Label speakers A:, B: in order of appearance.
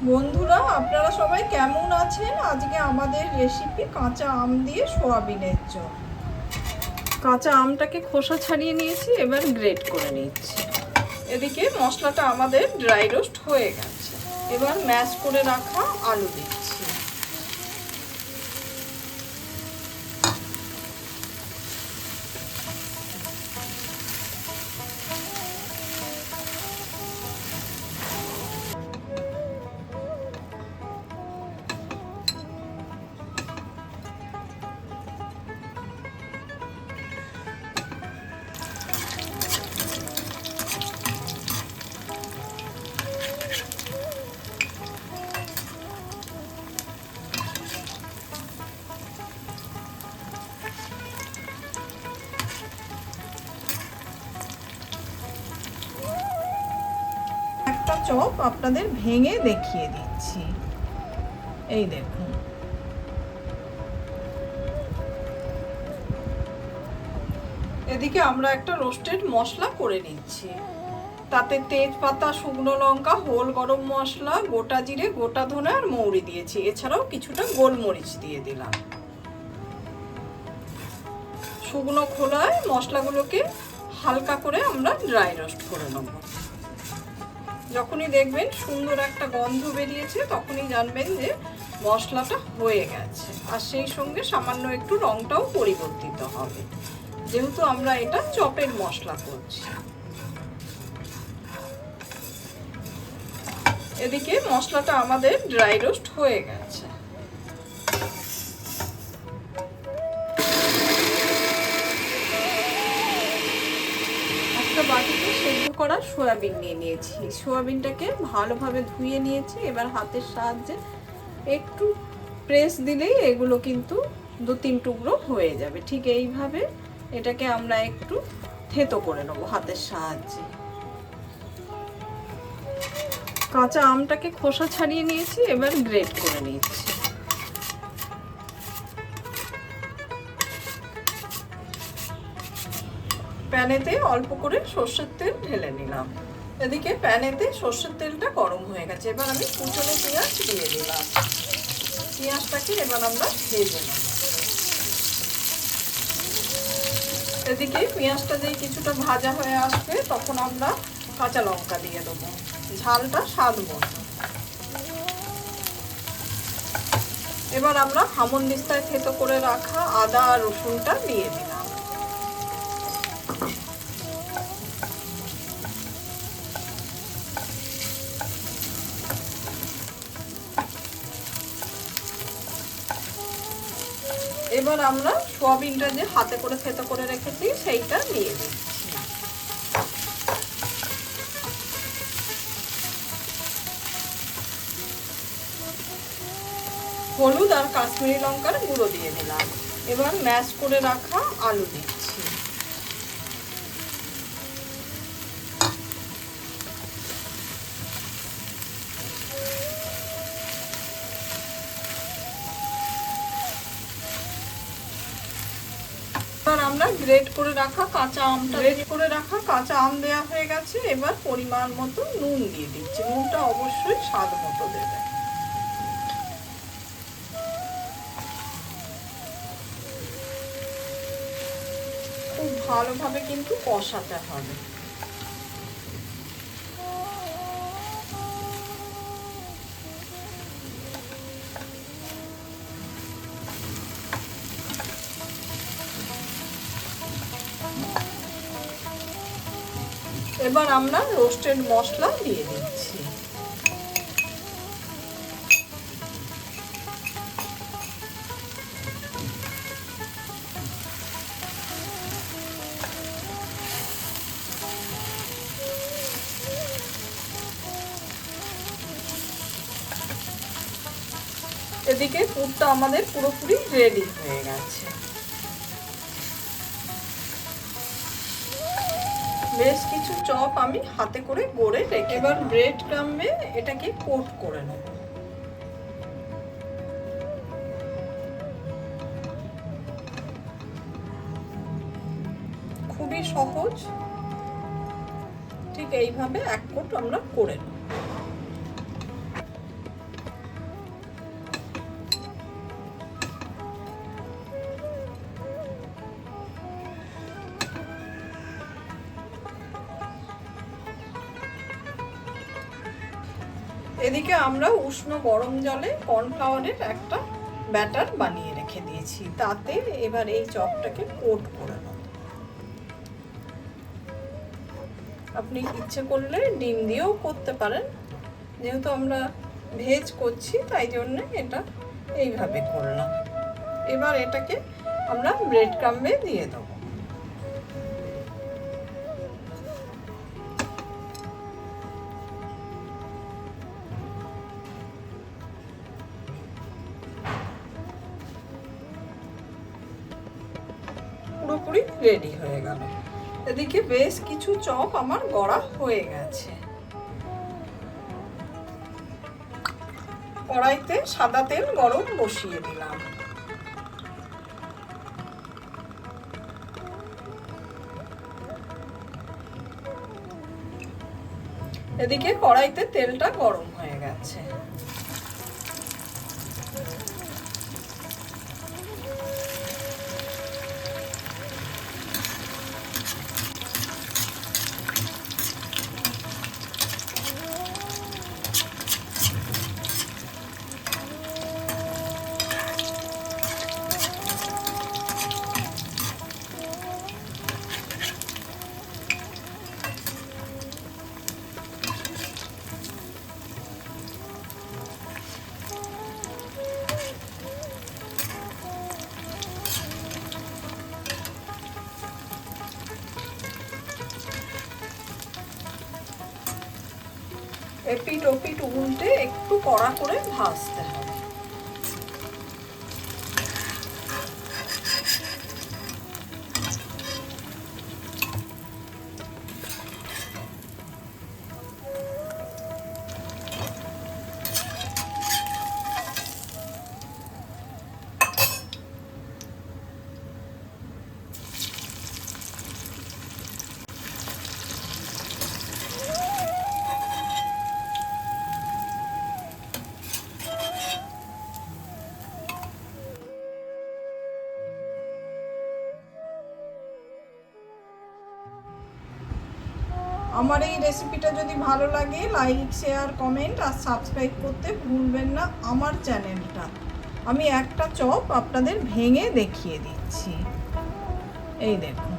A: বন্ধুরা, আপনারা সবাই কেমন আছেন? আজকে আমাদের রেসিপি কাঁচা আম দিয়ে সোয়াবিনের চপ। কাঁচা আমটাকে খোসা ছাড়িয়ে নিয়েছি, এবার গ্রেট করে নিচ্ছি। এদিকে মশলাটা আমাদের ড্রাই রোস্ট হয়ে গেছে, এবার ম্যাশ করে রাখা আলু দিচ্ছি। একটা চপ আপনাদের ভেঙে দেখিয়ে দিচ্ছি, এই দেখুন। এদিকে আমরা একটা রোস্টেড মশলা করে নিচ্ছি। তাতে তেজপাতা, শুকনো লঙ্কা, হোল গরম মশলা, গোটা জিরে, গোটা ধনে আর মৌরি দিয়েছি। এছাড়াও কিছুটা গোলমরিচ দিয়ে দিলাম। শুকনো খোলায় মশলাগুলোকে হালকা করে আমরা ড্রাই রোস্ট করে নেব। যখনই দেখবেন সুন্দর একটা গন্ধ বেরিয়েছে, তখনই জানবেন যে মশলাটা হয়ে গেছে। আর সেই সঙ্গে সামান্য একটু রংটাও পরিবর্তিত হবে, যেহেতু আমরা এটা চপের মশলা করছি। এদিকে মশলাটা আমাদের ড্রাই রোস্ট হয়ে গেছে। একটা বাটিতে সেদ্ধ করা সয়াবিন নিয়ে নিয়েছি। সয়াবিনটাকে ভালোভাবে ধুয়ে নিয়েছি। এবার হাতের সাহায্যে একটু প্রেস দিলেই এগুলো কিন্তু 2-3 টুকরো হয়ে যাবে। ঠিক এইভাবে এটাকে আমরা একটু থেতো করে নেবো হাতের সাহায্যে। কাঁচা আমটাকে খোসা ছাড়িয়ে নিয়েছি, এবার গ্রেট করে নিচ্ছি। প্যানেতে অল্প করে সর্ষের তেল ঢেলে নিলাম। এদিকে প্যানেতে সর্ষের তেলটা গরম হয়ে গেছে। এবার আমি কুচনো পেঁয়াজ দিয়ে দিলাম। পেঁয়াজটাকে এবার আমরা ভেজে নেব। এদিকে পেঁয়াজটা যেই কিছুটা ভাজা হয়ে আসবে, তখন আমরা কাঁচা লঙ্কা দিয়ে দেবো, ঝালটা স্বাদ মতো। এবার আমরা হামনদিস্তায় থেতো করে রাখা আদা আর রসুনটা দিয়ে দিলাম। এবার আমরা সোয়াবিনটা যে হাতে করে থেতো করে রেখেছি সেইটা দিয়ে দিচ্ছি। হলুদ আর কাশ্মীরি লঙ্কার গুঁড়ো দিয়ে দিলাম। এবার ম্যাশ করে রাখা আলু দিচ্ছি। এবার আমরা গ্রেট করে রাখা কাঁচা আম দেওয়া হয়ে গেছে। এবার পরিমাণ মতো নুন দিয়ে দিচ্ছি। নুনটা অবশ্যই স্বাদ মতো দেবে। খুব ভালোভাবে কিন্তু কষাতে হবে। এবার আমরা রোস্টেড মশলা দিয়ে দিচ্ছি। এদিকে পুরটা আমাদের পুরোপুরি রেডি হয়ে গেছে। বেশ কিছু চপ আমি হাতে করে গড়ে রেখে, এবার ব্রেড ক্রাম্বে এটাকে কোট করে নেব। খুবই সহজ। ঠিক এইভাবে এক কোট আমরা করে নেব। এদিকে আমরা উষ্ণ গরম জলে কর্নফ্লাওয়ারের একটা ব্যাটার বানিয়ে রেখে দিয়েছি, তাতে এবার এই চপটাকে কোট করে নেব। আপনি ইচ্ছে করলে ডিম দিয়েও করতে পারেন, যেহেতু আমরা ভেজ করছি তাই জন্য এটা এইভাবে করলাম। এবার এটাকে আমরা ব্রেড ক্রাম্বে দিয়ে দেবো। পুরোপুরি রেডি হয়ে গেল। এদিকে বেশ কিছু চপ আমার গড়া হয়ে গেছে। কড়াইতে সাদা তেল গরম বসিয়ে দিলাম। এদিকে কড়াইতে তেলটা গরম হয়ে গেছে। এপিট ওপিট উল্টে একটু কড়া করে ভাজতে হবে। আমার এই রেসিপিটা যদি ভালো লাগে লাইক, শেয়ার, কমেন্ট আর সাবস্ক্রাইব করতে ভুলবেন না আমার চ্যানেলটা। আমি একটা চপ আপনাদের ভেঙে দেখিয়ে দিচ্ছি, এই দেখুন।